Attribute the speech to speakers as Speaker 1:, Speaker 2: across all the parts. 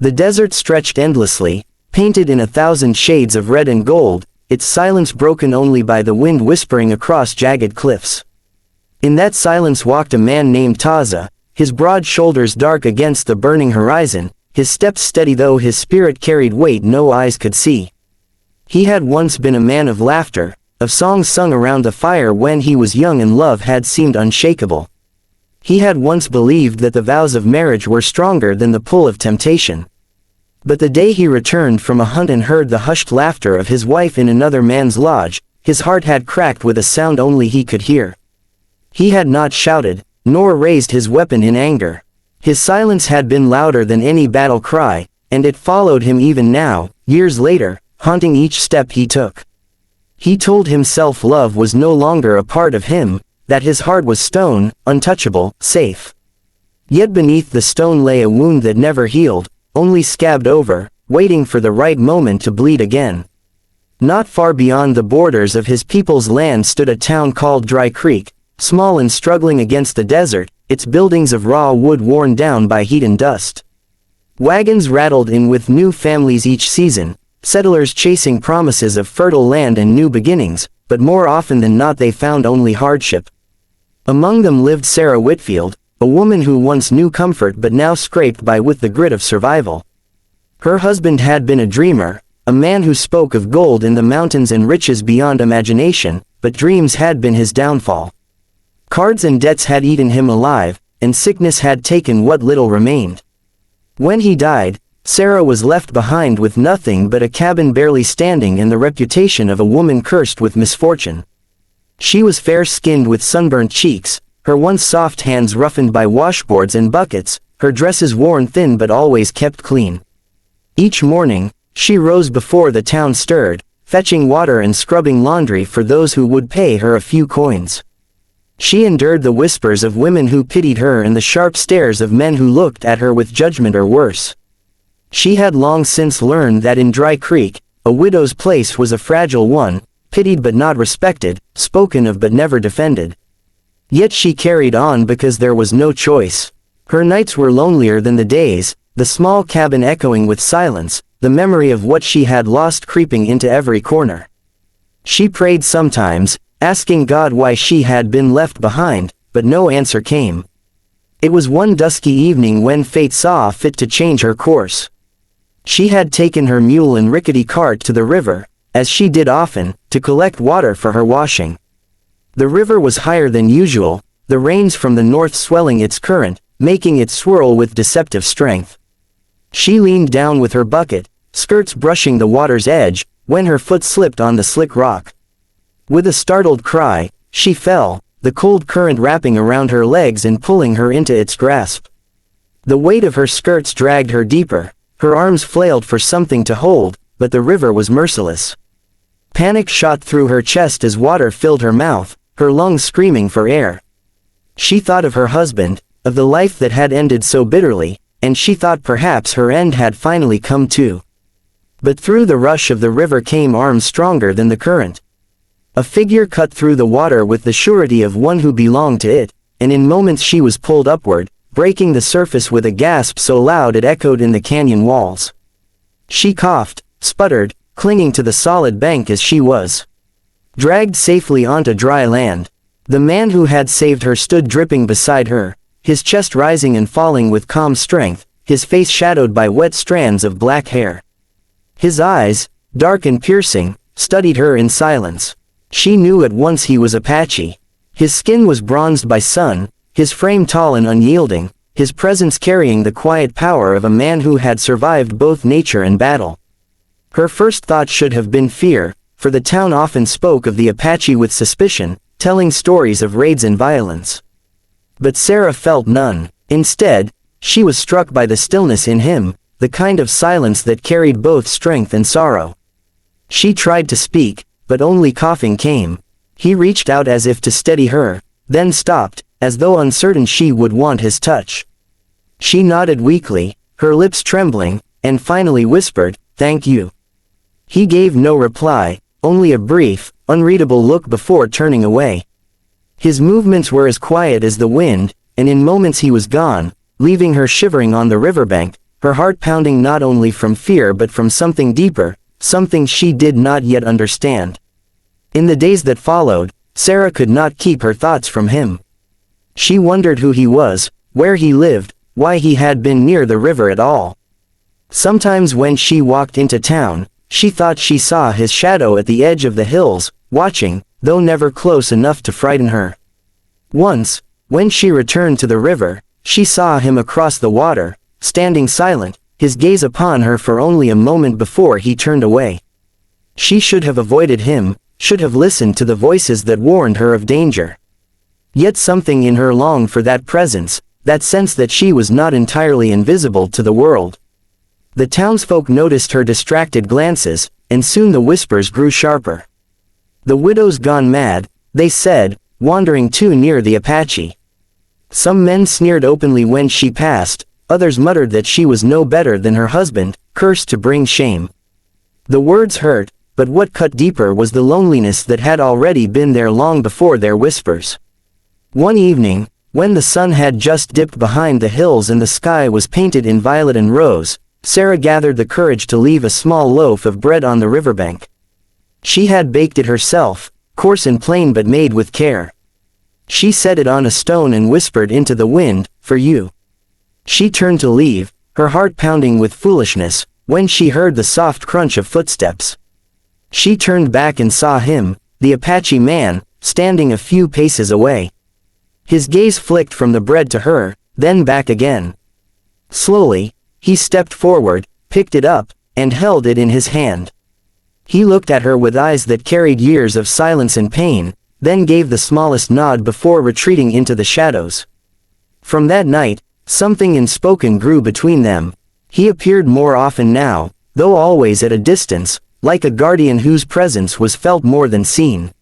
Speaker 1: The desert stretched endlessly, painted in 1,000 shades of red and gold, its silence broken only by the wind whispering across jagged cliffs. In that silence walked a man named Taza, his broad shoulders dark against the burning horizon, his steps steady though his spirit carried weight no eyes could see. He had once been a man of laughter, of songs sung around the fire when he was young and love had seemed unshakable. He had once believed that the vows of marriage were stronger than the pull of temptation. But the day he returned from a hunt and heard the hushed laughter of his wife in another man's lodge, his heart had cracked with a sound only he could hear. He had not shouted, nor raised his weapon in anger. His silence had been louder than any battle cry, and it followed him even now, years later, haunting each step he took. He told himself love was no longer a part of him, that his heart was stone, untouchable, safe. Yet beneath the stone lay a wound that never healed, only scabbed over, waiting for the right moment to bleed again. Not far beyond the borders of his people's land stood a town called Dry Creek, small and struggling against the desert, its buildings of raw wood worn down by heat and dust. Wagons rattled in with new families each season, settlers chasing promises of fertile land and new beginnings, but more often than not they found only hardship. Among them lived Sarah Whitfield, a woman who once knew comfort but now scraped by with the grit of survival. Her husband had been a dreamer, a man who spoke of gold in the mountains and riches beyond imagination, but dreams had been his downfall. Cards and debts had eaten him alive, and sickness had taken what little remained. When he died, Sarah was left behind with nothing but a cabin barely standing and the reputation of a woman cursed with misfortune. She was fair-skinned with sunburnt cheeks, her once soft hands roughened by washboards and buckets, her dresses worn thin but always kept clean. Each morning, she rose before the town stirred, fetching water and scrubbing laundry for those who would pay her a few coins. She endured the whispers of women who pitied her and the sharp stares of men who looked at her with judgment or worse. She had long since learned that in Dry Creek, a widow's place was a fragile one, pitied but not respected, spoken of but never defended. Yet she carried on because there was no choice. Her nights were lonelier than the days, the small cabin echoing with silence, the memory of what she had lost creeping into every corner. She prayed sometimes, asking God why she had been left behind, but no answer came. It was one dusky evening when fate saw fit to change her course. She had taken her mule and rickety cart to the river, as she did often, to collect water for her washing. The river was higher than usual, the rains from the north swelling its current, making it swirl with deceptive strength. She leaned down with her bucket, skirts brushing the water's edge, when her foot slipped on the slick rock. With a startled cry, she fell, the cold current wrapping around her legs and pulling her into its grasp. The weight of her skirts dragged her deeper, her arms flailed for something to hold, but the river was merciless. Panic shot through her chest as water filled her mouth, her lungs screaming for air. She thought of her husband, of the life that had ended so bitterly, and she thought perhaps her end had finally come too. But through the rush of the river came arms stronger than the current. A figure cut through the water with the surety of one who belonged to it, and in moments she was pulled upward, breaking the surface with a gasp so loud it echoed in the canyon walls. She coughed, sputtered, clinging to the solid bank as she was dragged safely onto dry land. The man who had saved her stood dripping beside her, his chest rising and falling with calm strength, his face shadowed by wet strands of black hair. His eyes, dark and piercing, studied her in silence. She knew at once he was Apache. His skin was bronzed by sun, his frame tall and unyielding, his presence carrying the quiet power of a man who had survived both nature and battle. Her first thought should have been fear, for the town often spoke of the Apache with suspicion, telling stories of raids and violence. But Sarah felt none. Instead, she was struck by the stillness in him, the kind of silence that carried both strength and sorrow. She tried to speak, but only coughing came. He reached out as if to steady her, then stopped, as though uncertain she would want his touch. She nodded weakly, her lips trembling, and finally whispered, "Thank you." He gave no reply, only a brief, unreadable look before turning away. His movements were as quiet as the wind, and in moments he was gone, leaving her shivering on the riverbank, her heart pounding not only from fear but from something deeper, something she did not yet understand. In the days that followed, Sarah could not keep her thoughts from him. She wondered who he was, where he lived, why he had been near the river at all. Sometimes when she walked into town, she thought she saw his shadow at the edge of the hills, watching, though never close enough to frighten her. Once, when she returned to the river, she saw him across the water, standing silent, his gaze upon her for only a moment before he turned away. She should have avoided him, should have listened to the voices that warned her of danger. Yet something in her longed for that presence, that sense that she was not entirely invisible to the world. The townsfolk noticed her distracted glances, and soon the whispers grew sharper. "The widow's gone mad," they said, wandering too near the Apache. Some men sneered openly when she passed, others muttered that she was no better than her husband, cursed to bring shame. The words hurt, but what cut deeper was the loneliness that had already been there long before their whispers. One evening, when the sun had just dipped behind the hills and the sky was painted in violet and rose, Sarah gathered the courage to leave a small loaf of bread on the riverbank. She had baked it herself, coarse and plain but made with care. She set it on a stone and whispered into the wind, "For you." She turned to leave, her heart pounding with foolishness, when she heard the soft crunch of footsteps. She turned back and saw him, the Apache man, standing a few paces away. His gaze flicked from the bread to her, then back again. Slowly, he stepped forward, picked it up, and held it in his hand. He looked at her with eyes that carried years of silence and pain, then gave the smallest nod before retreating into the shadows. From that night, something unspoken grew between them. He appeared more often now, though always at a distance, like a guardian whose presence was felt more than seen.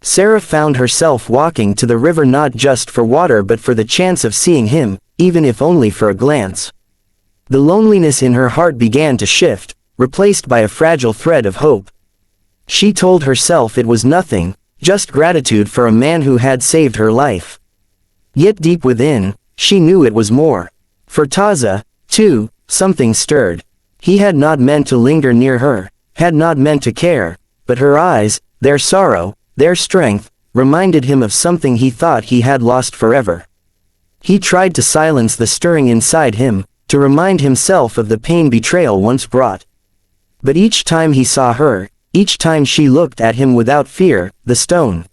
Speaker 1: Sarah found herself walking to the river not just for water but for the chance of seeing him, even if only for a glance. The loneliness in her heart began to shift, replaced by a fragile thread of hope. She told herself it was nothing, just gratitude for a man who had saved her life. Yet deep within, she knew it was more. For Taza, too, something stirred. He had not meant to linger near her, had not meant to care, but her eyes, their sorrow, their strength, reminded him of something he thought he had lost forever. He tried to silence the stirring inside him, to remind himself of the pain betrayal once brought. But each time he saw her, each time she looked at him without fear, the stone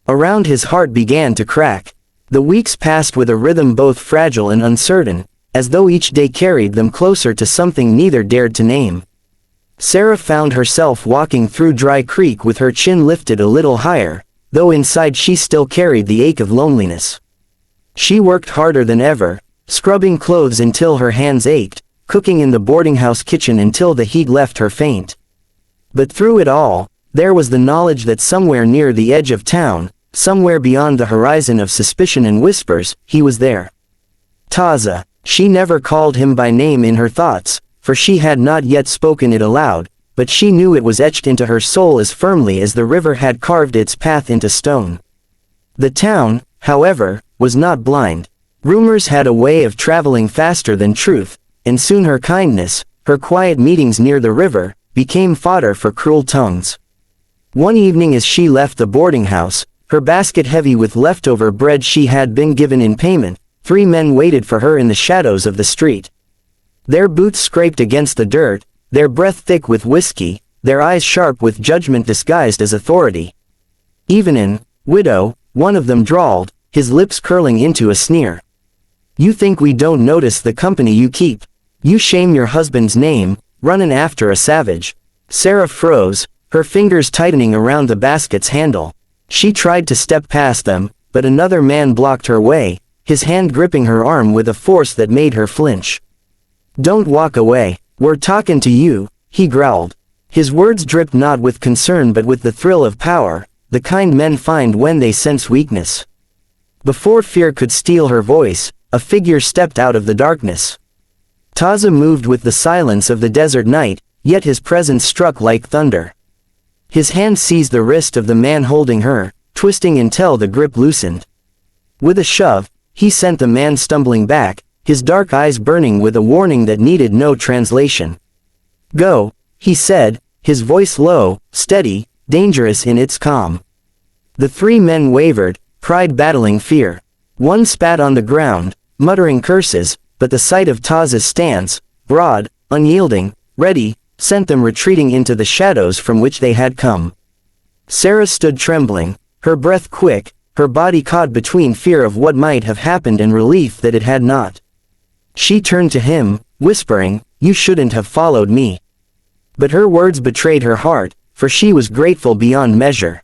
Speaker 1: around his heart began to crack. The weeks passed with a rhythm both fragile and uncertain, as though each day carried them closer to something neither dared to name. Sarah found herself walking through Dry Creek with her chin lifted a little higher, though inside she still carried the ache of loneliness. She worked harder than ever, scrubbing clothes until her hands ached, cooking in the boarding house kitchen until the heat left her faint. But through it all, there was the knowledge that somewhere near the edge of town, somewhere beyond the horizon of suspicion and whispers, he was there. Taza. She never called him by name in her thoughts, for she had not yet spoken it aloud, but she knew it was etched into her soul as firmly as the river had carved its path into stone. The town, however, was not blind. Rumors had a way of traveling faster than truth, and soon her kindness, her quiet meetings near the river, became fodder for cruel tongues. One evening as she left the boarding house, her basket heavy with leftover bread she had been given in payment, 3 men waited for her in the shadows of the street. Their boots scraped against the dirt, their breath thick with whiskey, their eyes sharp with judgment disguised as authority. "Evenin', widow," one of them drawled, his lips curling into a sneer. "You think we don't notice the company you keep? You shame your husband's name, runnin' after a savage." Sarah froze, her fingers tightening around the basket's handle. She tried to step past them, but another man blocked her way, his hand gripping her arm with a force that made her flinch. "Don't walk away, we're talkin' to you," he growled. His words dripped not with concern but with the thrill of power, the kind men find when they sense weakness. Before fear could steal her voice, a figure stepped out of the darkness. Taza moved with the silence of the desert night, yet his presence struck like thunder. His hand seized the wrist of the man holding her, twisting until the grip loosened. With a shove, he sent the man stumbling back, his dark eyes burning with a warning that needed no translation. "Go," he said, his voice low, steady, dangerous in its calm. The three men wavered, pride battling fear. One spat on the ground, muttering curses, but the sight of Taz's stance, broad, unyielding, ready, sent them retreating into the shadows from which they had come. Sarah stood trembling, her breath quick, her body caught between fear of what might have happened and relief that it had not. She turned to him, whispering, "You shouldn't have followed me." But her words betrayed her heart, for she was grateful beyond measure.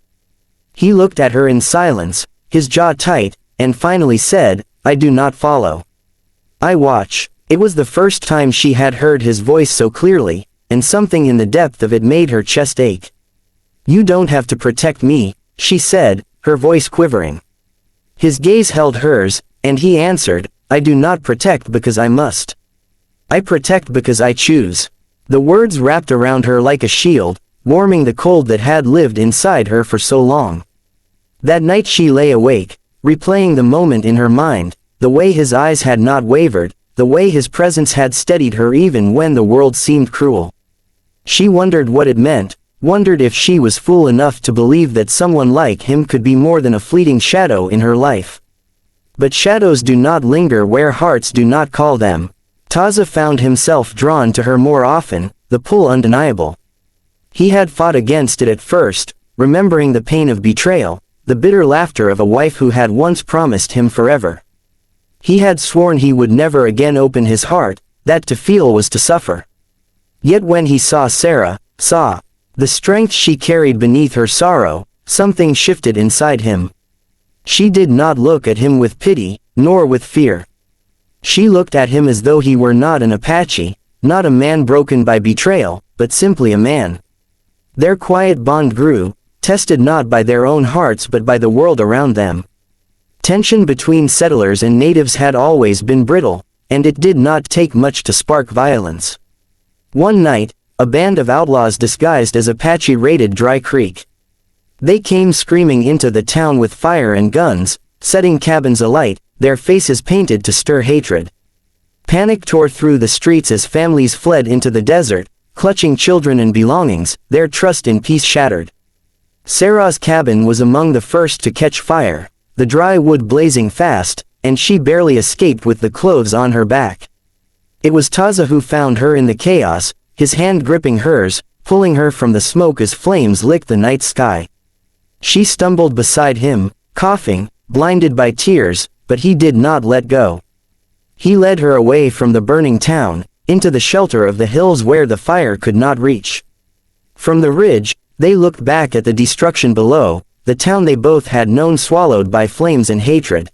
Speaker 1: He looked at her in silence, his jaw tight, and finally said, "I do not follow. I watch." It was the first time she had heard his voice so clearly, and something in the depth of it made her chest ache. "You don't have to protect me," she said, her voice quivering. His gaze held hers, and he answered, "I do not protect because I must. I protect because I choose." The words wrapped around her like a shield, warming the cold that had lived inside her for so long. That night she lay awake, replaying the moment in her mind, the way his eyes had not wavered, the way his presence had steadied her even when the world seemed cruel. She wondered what it meant, wondered if she was fool enough to believe that someone like him could be more than a fleeting shadow in her life. But shadows do not linger where hearts do not call them. Taza found himself drawn to her more often, the pull undeniable. He had fought against it at first, remembering the pain of betrayal, the bitter laughter of a wife who had once promised him forever. He had sworn he would never again open his heart, that to feel was to suffer. Yet when he saw Sarah, saw the strength she carried beneath her sorrow, something shifted inside him. She did not look at him with pity, nor with fear. She looked at him as though he were not an Apache, not a man broken by betrayal, but simply a man. Their quiet bond grew, tested not by their own hearts but by the world around them. Tension between settlers and natives had always been brittle, and it did not take much to spark violence. One night, a band of outlaws disguised as Apache raided Dry Creek. They came screaming into the town with fire and guns, setting cabins alight, their faces painted to stir hatred. Panic tore through the streets as families fled into the desert, clutching children and belongings, their trust in peace shattered. Sarah's cabin was among the first to catch fire, the dry wood blazing fast, and she barely escaped with the clothes on her back. It was Taza who found her in the chaos, his hand gripping hers, pulling her from the smoke as flames licked the night sky. She stumbled beside him, coughing, blinded by tears, but he did not let go. He led her away from the burning town, into the shelter of the hills where the fire could not reach. From the ridge, they looked back at the destruction below, the town they both had known swallowed by flames and hatred.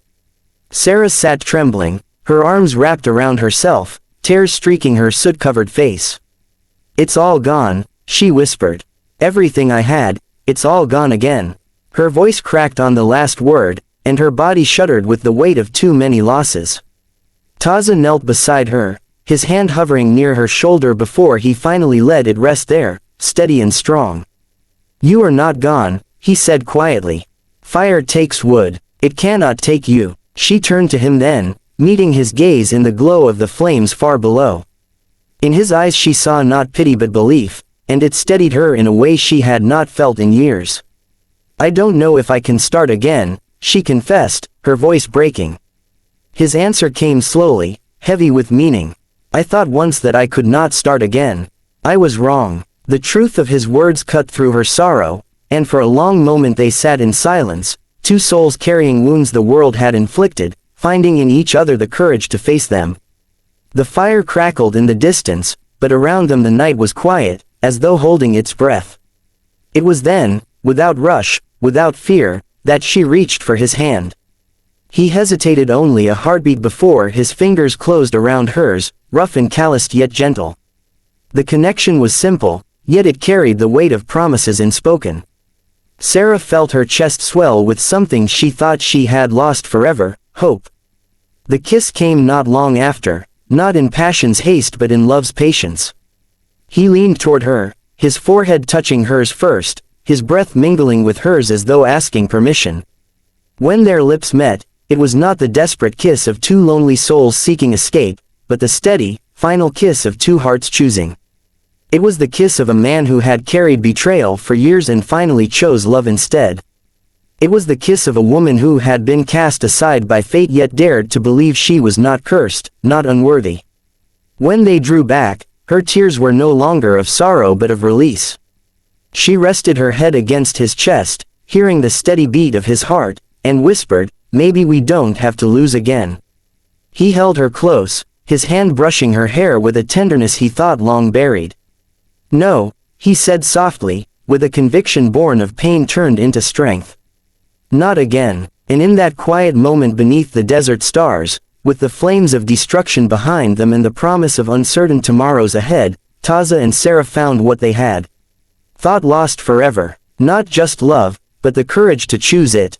Speaker 1: Sarah sat trembling, her arms wrapped around herself, tears streaking her soot-covered face. "It's all gone," she whispered. "Everything I had, it's all gone again." Her voice cracked on the last word, and her body shuddered with the weight of too many losses. Taza knelt beside her, his hand hovering near her shoulder before he finally let it rest there, steady and strong. "You are not gone," he said quietly. "Fire takes wood. It cannot take you." She turned to him then, meeting his gaze in the glow of the flames far below. In his eyes she saw not pity but belief, and it steadied her in a way she had not felt in years. "I don't know if I can start again," she confessed, her voice breaking. His answer came slowly, heavy with meaning. "I thought once that I could not start again. I was wrong." The truth of his words cut through her sorrow, and for a long moment they sat in silence, two souls carrying wounds the world had inflicted, finding in each other the courage to face them. The fire crackled in the distance, but around them the night was quiet, as though holding its breath. It was then, without rush, without fear, that she reached for his hand. He hesitated only a heartbeat before his fingers closed around hers, rough and calloused yet gentle. The connection was simple, yet it carried the weight of promises unspoken. Sarah felt her chest swell with something she thought she had lost forever, hope. The kiss came not long after, not in passion's haste but in love's patience. He leaned toward her, his forehead touching hers first, his breath mingling with hers as though asking permission. When their lips met, it was not the desperate kiss of two lonely souls seeking escape, but the steady, final kiss of two hearts choosing. It was the kiss of a man who had carried betrayal for years and finally chose love instead. It was the kiss of a woman who had been cast aside by fate yet dared to believe she was not cursed, not unworthy. When they drew back, her tears were no longer of sorrow but of release. She rested her head against his chest, hearing the steady beat of his heart, and whispered, "Maybe we don't have to lose again." He held her close, his hand brushing her hair with a tenderness he thought long buried. "No," he said softly, with a conviction born of pain turned into strength. "Not again." And in that quiet moment beneath the desert stars, with the flames of destruction behind them and the promise of uncertain tomorrows ahead, Taza and Sarah found what they had thought lost forever. Not just love, but the courage to choose it,